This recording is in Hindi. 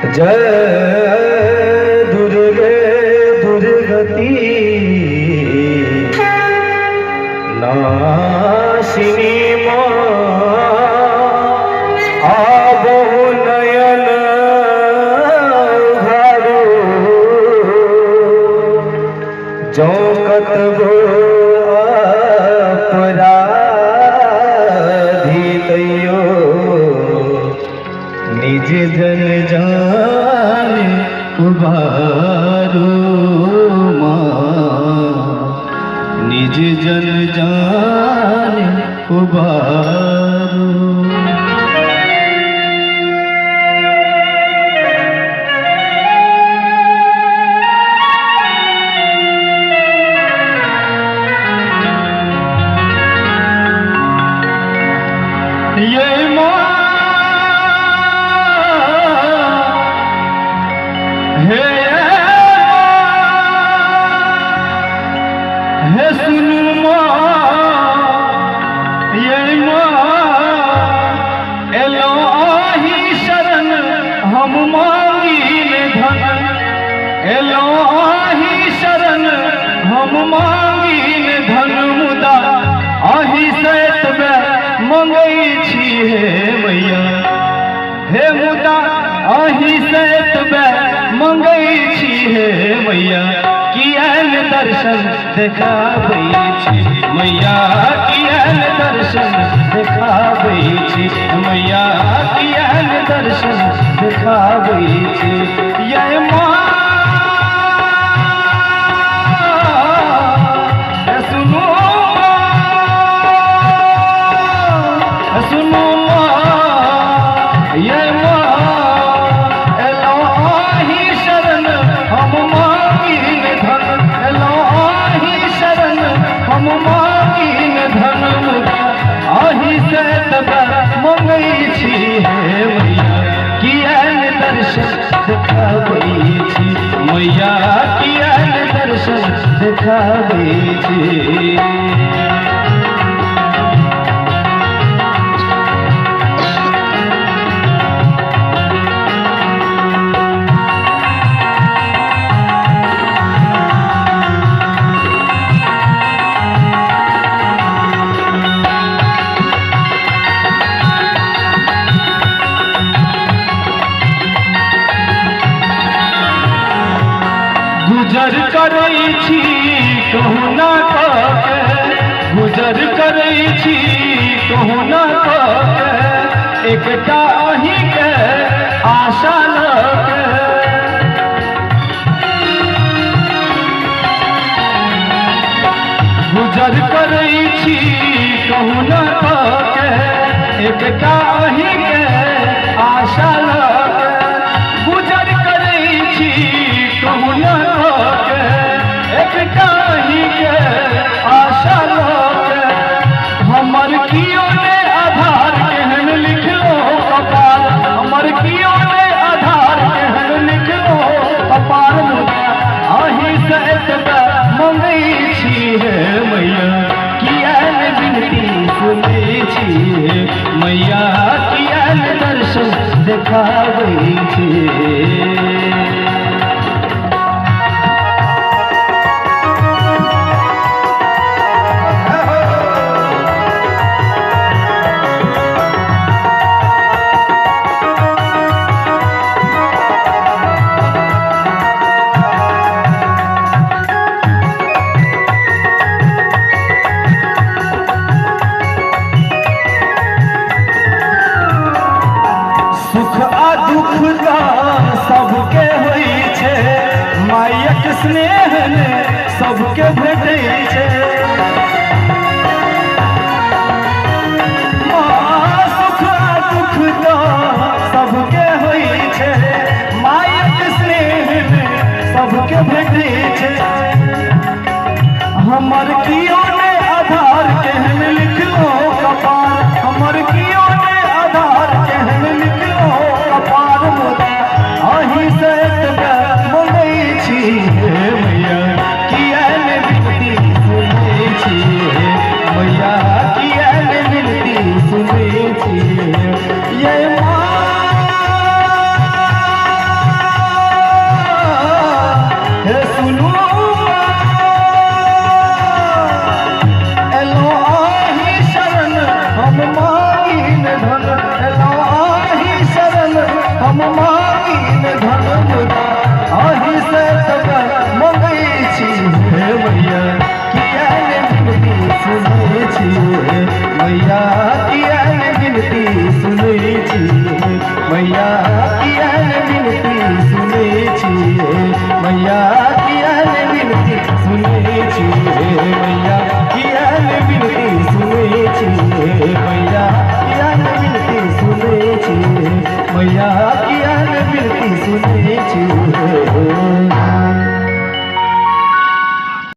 जय दुर्गे दुर्गति नाशिनी आबहु नयन घारो जो कतबो अपराधी तैयो निज जन जान उबारो माँ निज जन जान उबारो। ये माँ हे सुनु माँ ये माँ एलो आही शरण हम मांगीन धन एलो आही शरण हम मांगीन धन मुदा आही सैत बे मंगई छी हे मैया हे मुदा आही सैत बे मंगई छी हे मैया कियान दर्शन देखाबै छी मैया कियान दर्शन देखाबै छी मैया कियान दर्शन देखाबै छी ये माँ सुनो सुनो माँ ये माँ एलो आही शरण हम मांगीन धन एलो आही शरण हम मांगीन धन आही से तबे मंगई छी हे मैया कियान दर्शन देखाबै छी मैया कियान दर्शन देखाबै छी। गुजर करै छी कहुना कके गुजर करै छी कहुना कके एकटा अहींके आशा लके गुजर करै छी कहुना कके एकटा अहींके आशा लके गुजर करै छी कहुना एकटा अहींके आशा लके हमर कियो ने आधार केहन लिखलो कपार हमर कियो ने आधार केहन लिखलो कपार मुदा आही से एतबे मंगई छी हे मैया कियान विनती सुनै छी मैया कियान दर्शन देखाबै छी। सुख आ दुख का सबके होइ छै मायक स्नेह ने सबके भेटै छै सुख आ दुख का सबके होइ छै मायक स्नेह ने सबके भेटै छै हमर कियो ने आधार केहन लिखलो कपार हमर कियो ने आधार केहन लिखलो कपार मुदा आही से तबे मंगई छी हे मैया कियान विनती सुनै धन एलो आही शरण हम मांगिल धन मुदा आही से तब मंगई छी हे मैया किया ने विनती सुने छी मैया